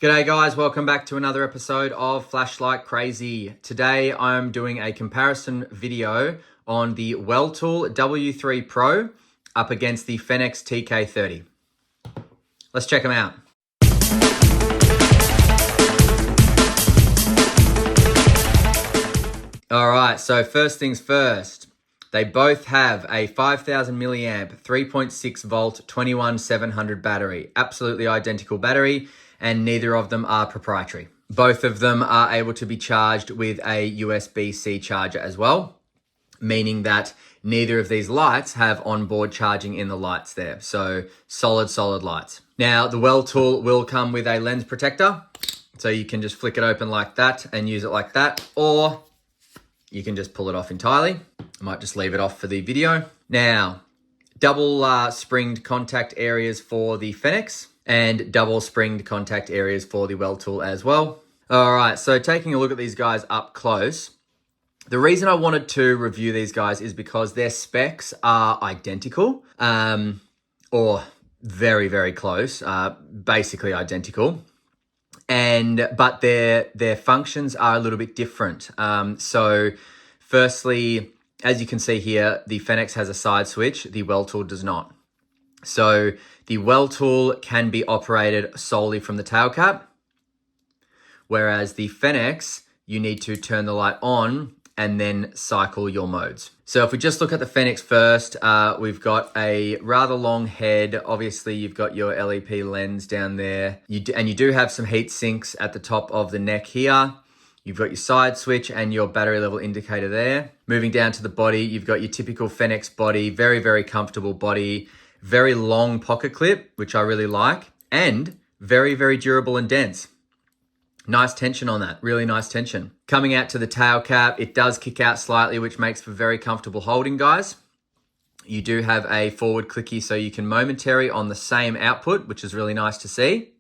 G'day guys, welcome back to another episode of Flashlight Crazy. Today I'm doing a comparison video on the Weltool W3 Pro up against the Fenix TK30. Let's check them out. Alright, so first things first. They both have a 5000 milliamp, 3.6 volt, 21700 battery. Absolutely identical battery, and neither of them are proprietary. Both of them are able to be charged with a USB-C charger as well, meaning that neither of these lights have onboard charging in the lights there. So solid lights. Now, the Weltool will come with a lens protector, so you can just flick it open like that and use it like that, or you can just pull it off entirely. I might just leave it off for the video. Now, double springed contact areas for the Fenix and double springed contact areas for the Weltool as well. All right, so taking a look at these guys up close, the reason I wanted to review these guys is because their specs are identical, or very close, basically identical. But their functions are a little bit different. So firstly, as you can see here, the Fenix has a side switch, the Weltool does not. So the Weltool can be operated solely from the tail cap, whereas the Fenix, you need to turn the light on and then cycle your modes. So if we just look at the Fenix first, we've got a rather long head. Obviously, you've got your LEP lens down there. You do have some heat sinks at the top of the neck here. You've got your side switch and your battery level indicator there. Moving down to the body, you've got your typical Fenix body, very comfortable body, very long pocket clip, which I really like, and very durable and dense. Nice tension on that, really nice tension. Coming out to the tail cap, it does kick out slightly, which makes for very comfortable holding, guys. You do have a forward clicky, so you can momentary on the same output, which is really nice to see.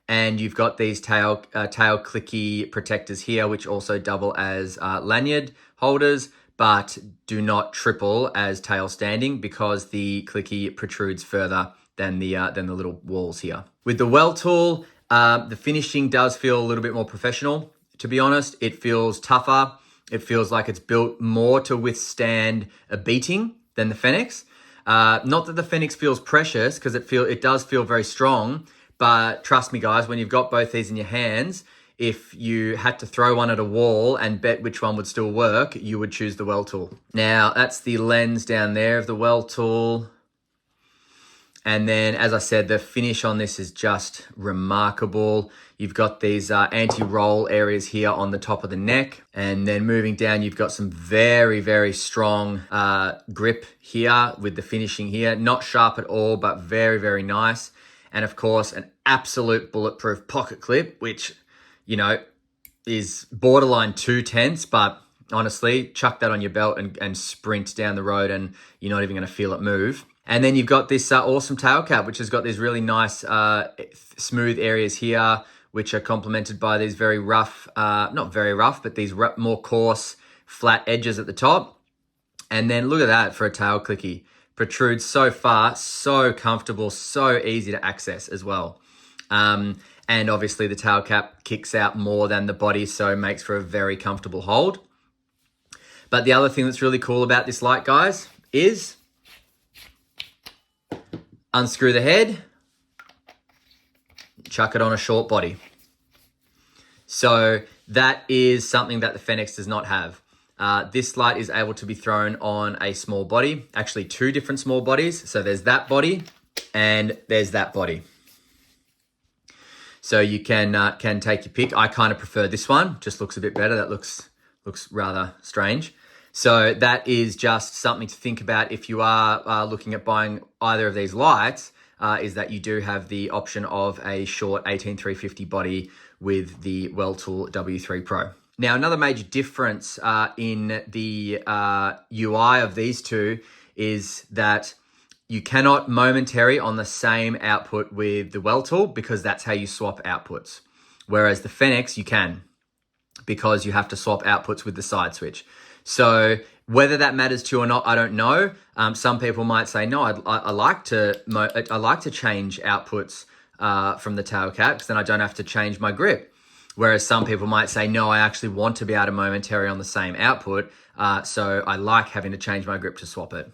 And you've got these tail clicky protectors here, which also double as lanyard holders, but do not triple as tail standing because the clicky protrudes further than the little walls here. With the Weltool, the finishing does feel a little bit more professional. To be honest, it feels tougher. It feels like it's built more to withstand a beating than the Fenix. Not that the Fenix feels precious, because it does feel very strong. But trust me, guys, when you've got both these in your hands, if you had to throw one at a wall and bet which one would still work, you would choose the Weltool. Now, that's the lens down there of the Weltool. And then, as I said, the finish on this is just remarkable. You've got these anti-roll areas here on the top of the neck. And then moving down, you've got some very strong grip here with the finishing here. Not sharp at all, but very nice. And of course, an absolute bulletproof pocket clip, which, you know, is borderline too tense, but honestly, chuck that on your belt and sprint down the road and you're not even going to feel it move. And then you've got this awesome tail cap, which has got these really nice smooth areas here, which are complemented by these very rough, not very rough, but these more coarse, flat edges at the top. And then look at that for a tail clicky. Protrudes so far, so comfortable, so easy to access as well. And obviously the tail cap kicks out more than the body, so it makes for a very comfortable hold. But the other thing that's really cool about this light, guys, is unscrew the head, chuck it on a short body. So that is something that the Fenix does not have. This light is able to be thrown on a small body, actually two different small bodies. So there's that body and there's that body. So you can take your pick. I kind of prefer this one, just looks a bit better. That looks rather strange. So that is just something to think about if you are looking at buying either of these lights, is that you do have the option of a short 18350 body with the Weltool W3 Pro. Now, another major difference in the UI of these two is that you cannot momentary on the same output with the Weltool because that's how you swap outputs. Whereas the Fenix, you can, because you have to swap outputs with the side switch. So whether that matters to you or not, I don't know. Some people might say, no, I like to change outputs from the tail cap, because then I don't have to change my grip. Whereas some people might say, no, I actually want to be able to momentary on the same output, so I like having to change my grip to swap it.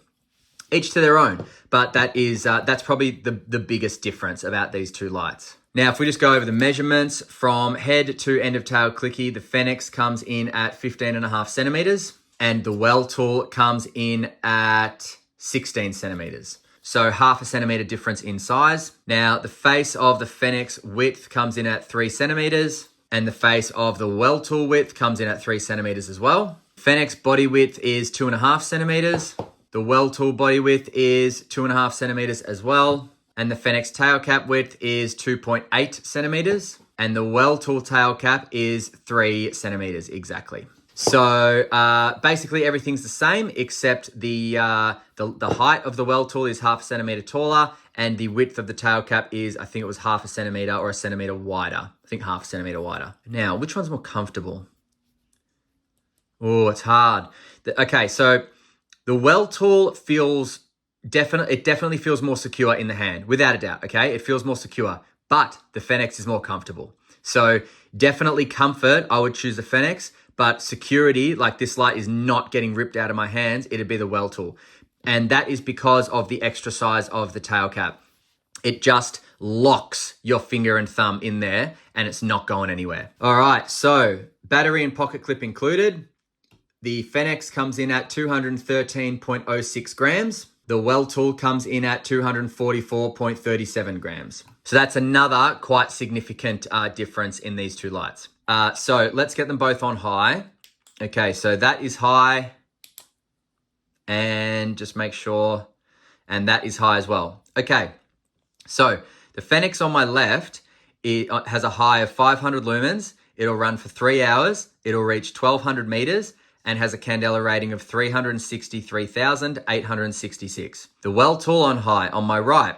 Each to their own, but that's probably the biggest difference about these two lights. Now, if we just go over the measurements from head to end of tail clicky, the Fenix comes in at 15.5 centimeters and the Weltool comes in at 16 centimeters. So 0.5 centimeter difference in size. Now, the face of the Fenix width comes in at 3 centimeters and the face of the Weltool width comes in at 3 centimeters as well. Fenix body width is 2.5 centimeters. The Weltool body width is 2.5 centimeters as well. And the Fenix tail cap width is 2.8 centimeters. And the Weltool tail cap is 3 centimeters exactly. So basically everything's the same except the height of the Weltool is 0.5 centimeter taller and the width of the tail cap is, I think it was 0.5 centimeter or 1 centimeter wider. I think 0.5 centimeter wider. Now, which one's more comfortable? Oh, it's hard. Okay, so the Weltool definitely feels more secure in the hand, without a doubt, okay? It feels more secure, but the Fenix is more comfortable. So definitely comfort, I would choose the Fenix, but security, like this light is not getting ripped out of my hands, it'd be the Weltool. And that is because of the extra size of the tail cap. It just locks your finger and thumb in there and it's not going anywhere. All right, so battery and pocket clip included. The Fenix comes in at 213.06 grams. The Weltool comes in at 244.37 grams. So that's another quite significant difference in these two lights. So let's get them both on high. Okay, so that is high. And just make sure, and that is high as well. Okay, so the Fenix on my left, it has a high of 500 lumens. It'll run for 3 hours. It'll reach 1,200 meters. And has a candela rating of 363,866. The Weltool on high, on my right,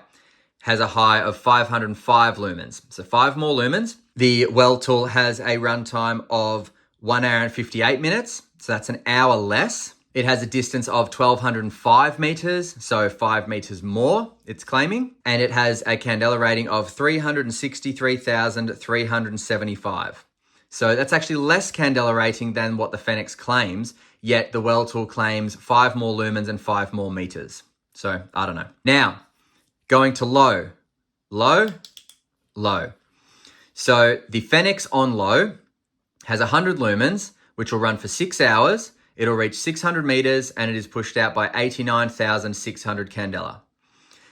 has a high of 505 lumens. So 5 more lumens. The Weltool has a runtime of 1 hour and 58 minutes. So that's an hour less. It has a distance of 1,205 meters, so 5 meters more, it's claiming. And it has a candela rating of 363,375. So that's actually less candela rating than what the Fenix claims, yet the Weltool claims 5 more lumens and 5 more meters. So I don't know. Now, going to low, low, low. So the Fenix on low has 100 lumens, which will run for 6 hours. It'll reach 600 meters and it is pushed out by 89,600 candela.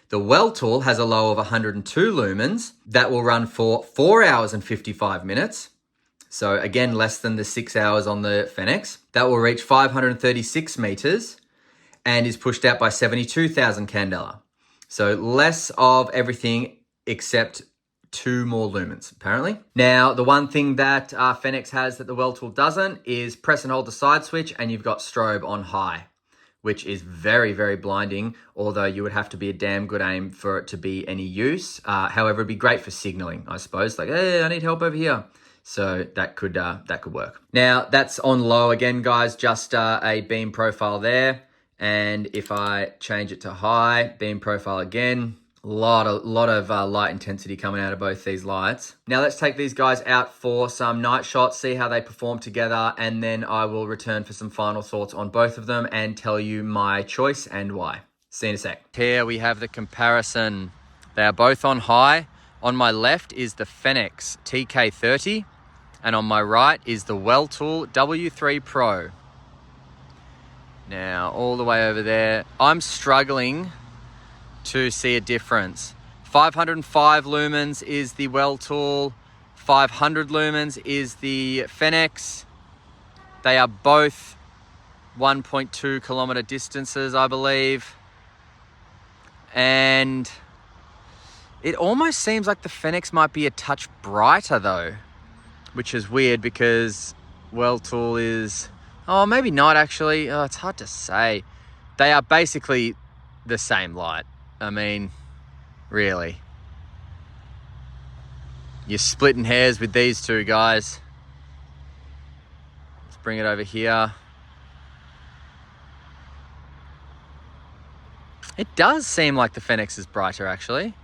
The Weltool has a low of 102 lumens that will run for 4 hours and 55 minutes. So again, less than the 6 hours on the Fenix. That will reach 536 meters and is pushed out by 72,000 candela. So less of everything except 2 more lumens, apparently. Now, the one thing that Fenix has that the Weltool doesn't is press and hold the side switch and you've got strobe on high, which is very, very blinding, although you would have to be a damn good aim for it to be any use. However, it'd be great for signaling, I suppose. Like, hey, I need help over here. So that could work. Now that's on low again, guys, just a beam profile there. And if I change it to high, beam profile again, a lot of light intensity coming out of both these lights. Now let's take these guys out for some night shots, see how they perform together, and then I will return for some final thoughts on both of them and tell you my choice and why. See you in a sec. Here we have the comparison. They are both on high. On my left is the Fenix TK30. And on my right is the Weltool W3 Pro. Now, all the way over there, I'm struggling to see a difference. 505 lumens is the Weltool, 500 lumens is the Fenix. They are both 1.2 kilometer distances, I believe. And it almost seems like the Fenix might be a touch brighter though, which is weird because Weltool is, oh, maybe not actually. Oh, it's hard to say. They are basically the same light. I mean, really. You're splitting hairs with these two guys. Let's bring it over here. It does seem like the Fenix is brighter actually.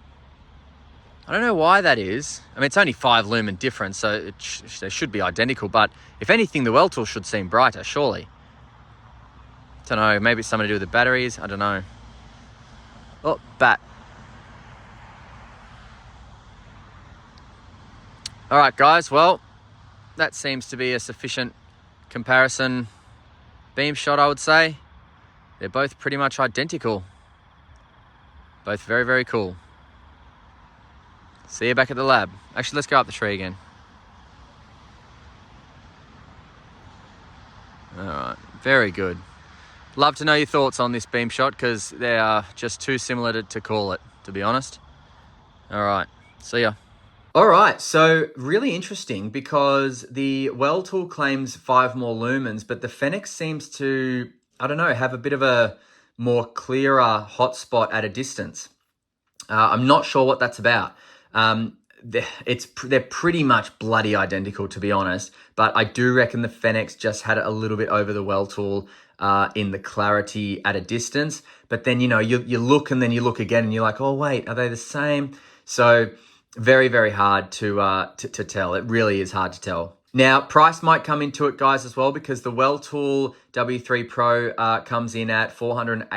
I don't know why that is. I mean, it's only 5 lumen difference, so they should be identical. But if anything, the Weltool should seem brighter, surely. Don't know, maybe it's something to do with the batteries. I don't know. Oh, bat. All right, guys. Well, that seems to be a sufficient comparison beam shot, I would say. They're both pretty much identical. Both very, very cool. See you back at the lab. Actually, let's go up the tree again. All right, very good. Love to know your thoughts on this beam shot because they are just too similar to call it, to be honest. All right, see ya. All right, so really interesting because the Weltool claims 5 more lumens, but the Fenix seems to, I don't know, have a bit of a more clearer hotspot at a distance. I'm not sure what that's about. They're pretty much bloody identical, to be honest, but I do reckon the Fenix just had it a little bit over the Weltool in the clarity at a distance. But then, you know, you look and then you look again and you're like, oh, wait, are they the same? So very, very hard to tell. It really is hard to tell. Now, price might come into it, guys, as well, because the Weltool W3 Pro comes in at $480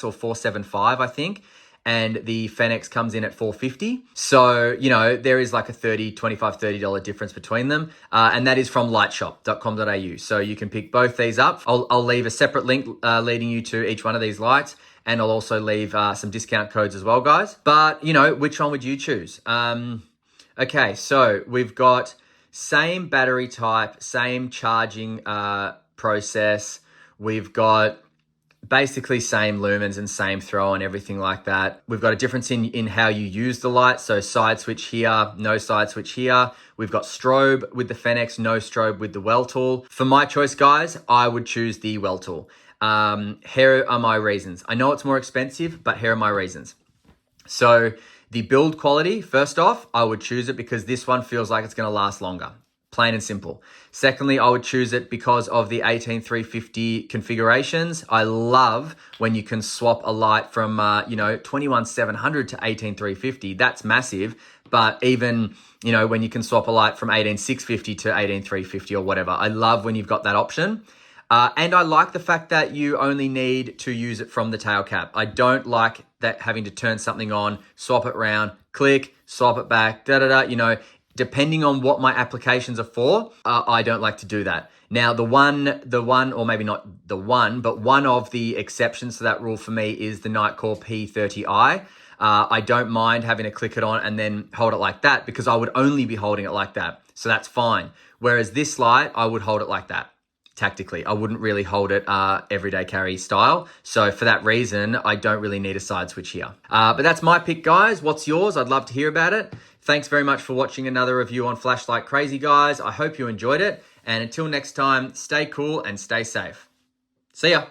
or $475, I think. And the Fenix comes in at $450. So, you know, there is like a $25, $30 difference between them. And that is from lightshop.com.au. So you can pick both these up. I'll leave a separate link leading you to each one of these lights. And I'll also leave some discount codes as well, guys. But, you know, which one would you choose? Okay, so we've got same battery type, same charging process. We've got basically same lumens and same throw and everything like that. We've got a difference in how you use the light. So side switch here, no side switch here. We've got strobe with the Fenix, no strobe with the Weltool. For my choice, guys, I would choose the Weltool. Here are my reasons. I know it's more expensive, but here are my reasons. So the build quality, first off, I would choose it because this one feels like it's going to last longer. Plain and simple. Secondly, I would choose it because of the 18350 configurations. I love when you can swap a light from, 21700 to 18350. That's massive. But even, you know, when you can swap a light from 18650 to 18350 or whatever, I love when you've got that option. And I like the fact that you only need to use it from the tail cap. I don't like that having to turn something on, swap it around, click, swap it back, you know. Depending on what my applications are for, I don't like to do that. Now, the one, or maybe not the one, but one of the exceptions to that rule for me is the Nitecore P30i. I don't mind having to click it on and then hold it like that because I would only be holding it like that. So that's fine. Whereas this light, I would hold it like that. Tactically, I wouldn't really hold it everyday carry style. So for that reason, I don't really need a side switch here. But that's my pick, guys. What's yours? I'd love to hear about it. Thanks very much for watching another review on Flashlight Crazy, guys. I hope you enjoyed it. And until next time, stay cool and stay safe. See ya.